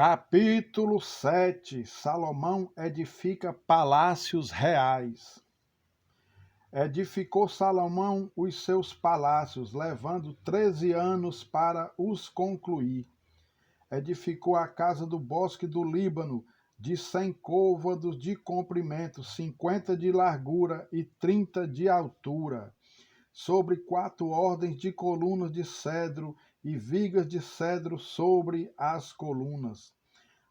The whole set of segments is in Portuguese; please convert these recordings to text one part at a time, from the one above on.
Capítulo 7. Salomão edifica palácios reais. Edificou Salomão os seus palácios, levando 13 anos para os concluir. Edificou a casa do bosque do Líbano, de 100 côvados de comprimento, 50 de largura e 30 de altura, sobre 4 ordens de colunas de cedro e vigas de cedro sobre as colunas.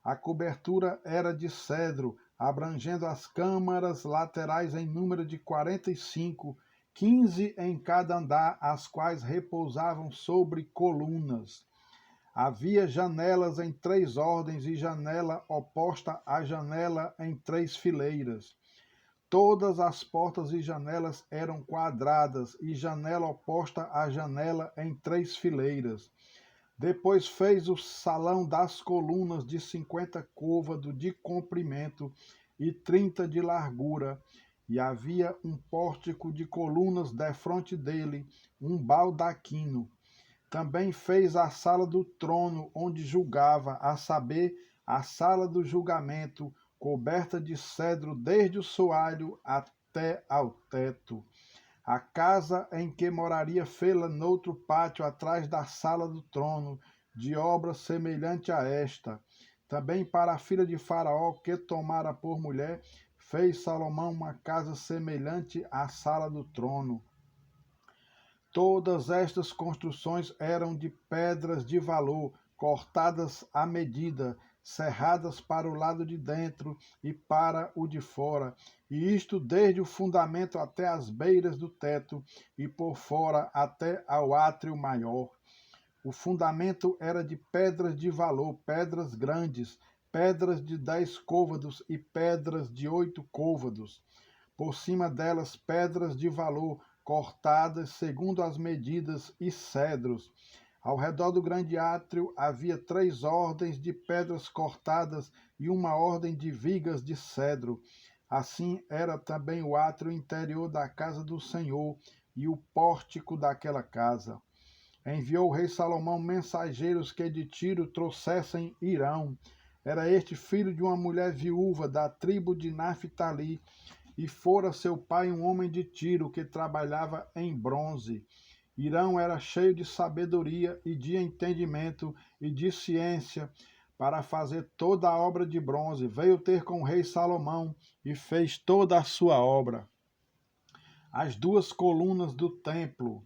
A cobertura era de cedro, abrangendo as câmaras laterais em número de 45, 15 em cada andar, as quais repousavam sobre colunas. Havia janelas em 3 ordens e janela oposta à janela em 3 fileiras. Todas as portas e janelas eram quadradas e janela oposta à janela em 3 fileiras. Depois fez o salão das colunas de 50 côvados de comprimento e 30 de largura, e havia um pórtico de colunas defronte dele, um baldaquino. Também fez a sala do trono, onde julgava, a saber, a sala do julgamento, coberta de cedro desde o soalho até ao teto. A casa em que moraria fê-la noutro pátio atrás da sala do trono, de obra semelhante a esta. Também para a filha de Faraó, que tomara por mulher, fez Salomão uma casa semelhante à sala do trono. Todas estas construções eram de pedras de valor, cortadas à medida, serradas para o lado de dentro e para o de fora, e isto desde o fundamento até as beiras do teto, e por fora até ao átrio maior. O fundamento era de pedras de valor, pedras grandes, pedras de 10 côvados e pedras de 8 côvados. Por cima delas, pedras de valor, cortadas segundo as medidas, e cedros. Ao redor do grande átrio havia 3 ordens de pedras cortadas e uma ordem de vigas de cedro. Assim era também o átrio interior da casa do Senhor e o pórtico daquela casa. Enviou o rei Salomão mensageiros que de Tiro trouxessem Irão. Era este filho de uma mulher viúva da tribo de Naphtali, e fora seu pai um homem de Tiro que trabalhava em bronze. Irão era cheio de sabedoria e de entendimento e de ciência para fazer toda a obra de bronze. Veio ter com o rei Salomão e fez toda a sua obra. As 2 colunas do templo.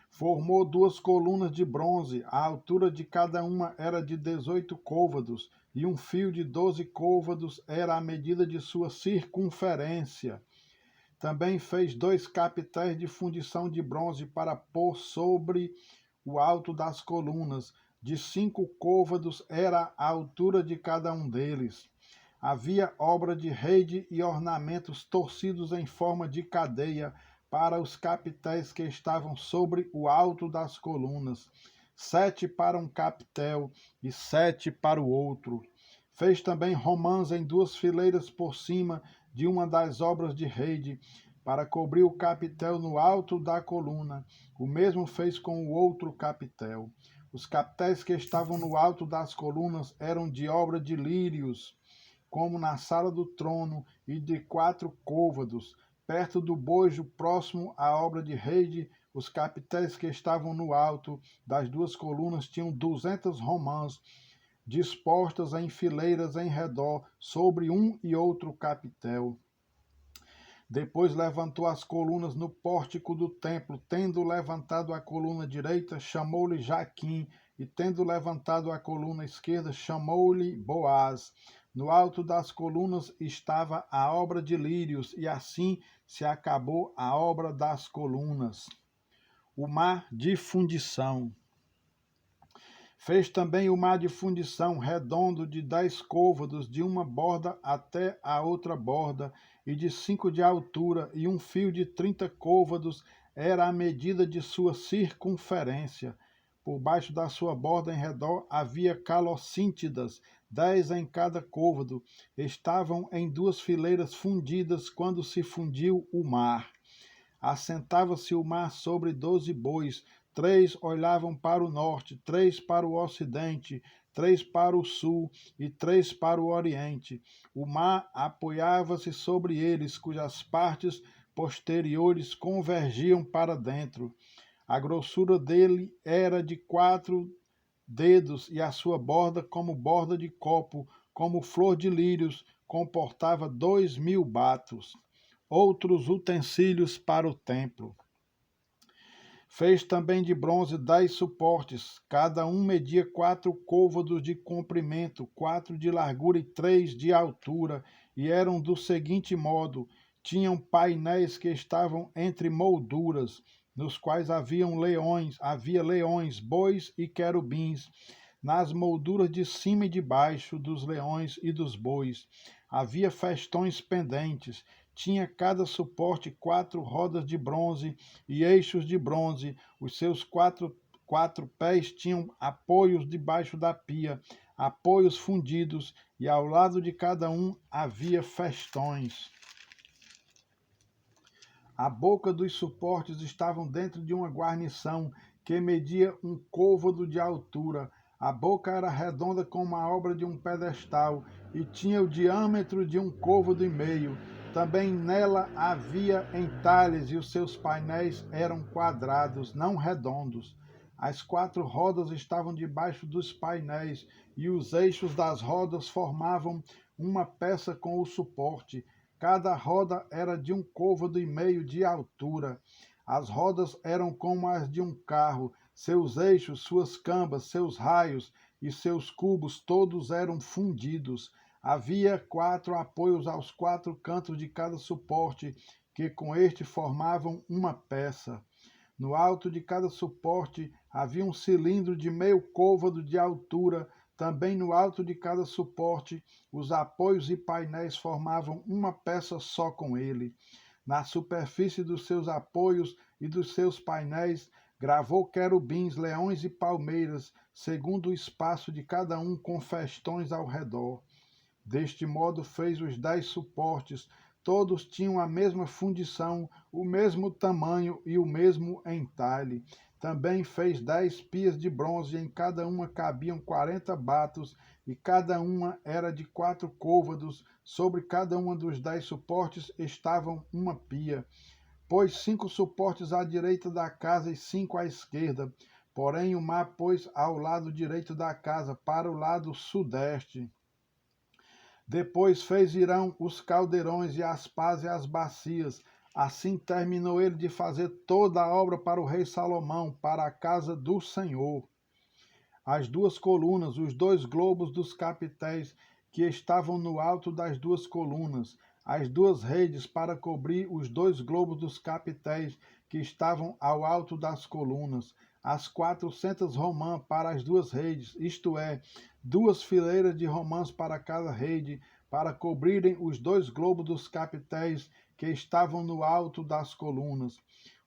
Formou 2 colunas de bronze, a altura de cada uma era de 18 côvados, e um fio de 12 côvados era a medida de sua circunferência. Também fez 2 capitéis de fundição de bronze para pôr sobre o alto das colunas. De 5 côvados era a altura de cada um deles. Havia obra de rede e ornamentos torcidos em forma de cadeia para os capitéis que estavam sobre o alto das colunas, 7 para um capitel e 7 para o outro. Fez também romãs em 2 fileiras por cima de uma das obras de rede, para cobrir o capitel no alto da coluna. O mesmo fez com o outro capitel. Os capitéis que estavam no alto das colunas eram de obra de lírios, como na sala do trono, e de 4 côvados. Perto do bojo, próximo à obra de rede, os capitéis que estavam no alto das 2 colunas tinham 200 romãs, dispostas em fileiras em redor, sobre um e outro capitel. Depois levantou as colunas no pórtico do templo. Tendo levantado a coluna direita, chamou-lhe Jaquim, e tendo levantado a coluna esquerda, chamou-lhe Boaz. No alto das colunas estava a obra de lírios, e assim se acabou a obra das colunas. O mar de fundição. Fez também o mar de fundição redondo de 10 côvados, de uma borda até a outra borda, e de 5 de altura, e um fio de 30 côvados era a medida de sua circunferência. Por baixo da sua borda em redor havia calocíntidas, 10 em cada côvado. Estavam em 2 fileiras fundidas quando se fundiu o mar. Assentava-se o mar sobre 12 bois, 3 olhavam para o norte, 3 para o ocidente, 3 para o sul e 3 para o oriente. O mar apoiava-se sobre eles, cujas partes posteriores convergiam para dentro. A grossura dele era de 4 dedos e a sua borda, como borda de copo, como flor de lírios, comportava 2.000 batos. Outros utensílios para o templo. Fez também de bronze 10 suportes, cada um media 4 côvados de comprimento, 4 de largura e 3 de altura, e eram do seguinte modo: tinham painéis que estavam entre molduras, nos quais havia leões, bois e querubins, nas molduras de cima e de baixo dos leões e dos bois. Havia festões pendentes, tinha cada suporte 4 rodas de bronze e eixos de bronze. Os seus quatro pés tinham apoios debaixo da pia, apoios fundidos, e ao lado de cada um havia festões. A boca dos suportes estavam dentro de uma guarnição que media 1 côvado de altura. A boca era redonda como a obra de um pedestal e tinha o diâmetro de 1 côvado e meio. Também nela havia entalhes e os seus painéis eram quadrados, não redondos. As 4 rodas estavam debaixo dos painéis e os eixos das rodas formavam uma peça com o suporte. Cada roda era de 1 côvado e meio de altura. As rodas eram como as de um carro. Seus eixos, suas cambas, seus raios e seus cubos todos eram fundidos. Havia 4 apoios aos 4 cantos de cada suporte, que com este formavam uma peça. No alto de cada suporte havia um cilindro de meio côvado de altura. Também no alto de cada suporte, os apoios e painéis formavam uma peça só com ele. Na superfície dos seus apoios e dos seus painéis, gravou querubins, leões e palmeiras, segundo o espaço de cada um, com festões ao redor. Deste modo fez os 10 suportes. Todos tinham a mesma fundição, o mesmo tamanho e o mesmo entalhe. Também fez 10 pias de bronze, e em cada uma cabiam 40 batos, e cada uma era de 4 côvados. Sobre cada uma dos 10 suportes estavam uma pia. Pôs 5 suportes à direita da casa e 5 à esquerda. Porém o mar pôs ao lado direito da casa, para o lado sudeste. Depois fez Irão os caldeirões e as pás e as bacias. Assim terminou ele de fazer toda a obra para o rei Salomão, para a casa do Senhor. As 2 colunas, os 2 globos dos capitéis que estavam no alto das 2 colunas, as 2 redes para cobrir os 2 globos dos capitéis que estavam ao alto das colunas, as 400 romãs para as 2 redes, isto é, 2 fileiras de romãs para cada rede, para cobrirem os 2 globos dos capitéis que estavam no alto das colunas,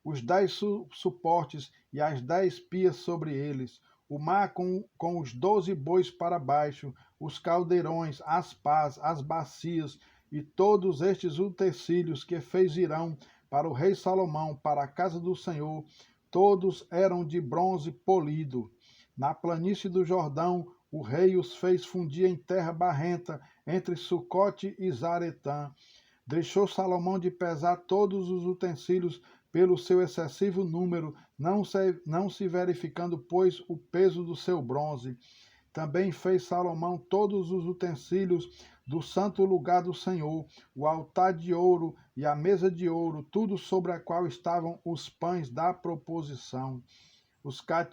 os 10 suportes e as 10 pias sobre eles, o mar com os 12 bois para baixo, os caldeirões, as pás, as bacias e todos estes utensílios que fez Irão para o rei Salomão, para a casa do Senhor, todos eram de bronze polido. Na planície do Jordão, o rei os fez fundir em terra barrenta, entre Sucote e Zaretã. Deixou Salomão de pesar todos os utensílios pelo seu excessivo número, não se verificando, pois, o peso do seu bronze. Também fez Salomão todos os utensílios do santo lugar do Senhor, o altar de ouro e a mesa de ouro, tudo sobre a qual estavam os pães da proposição.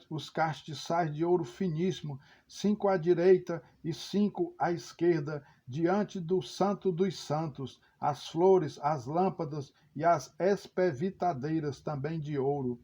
Os castiçais de ouro finíssimo, 5 à direita e 5 à esquerda, diante do santo dos santos, as flores, as lâmpadas e as espevitadeiras também de ouro.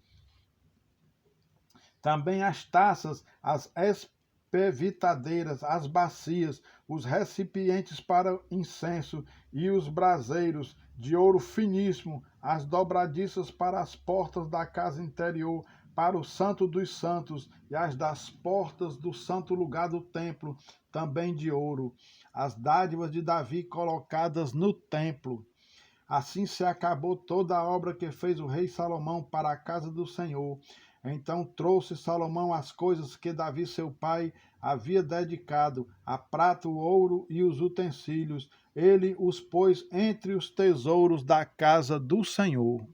Também as taças, as espevitadeiras, as bacias, os recipientes para incenso e os braseiros de ouro finíssimo, as dobradiças para as portas da casa interior, para o santo dos santos, e as das portas do santo lugar do templo, também de ouro. As dádivas de Davi colocadas no templo. Assim se acabou toda a obra que fez o rei Salomão para a casa do Senhor. Então trouxe Salomão as coisas que Davi seu pai havia dedicado, a prata, o ouro e os utensílios. Ele os pôs entre os tesouros da casa do Senhor.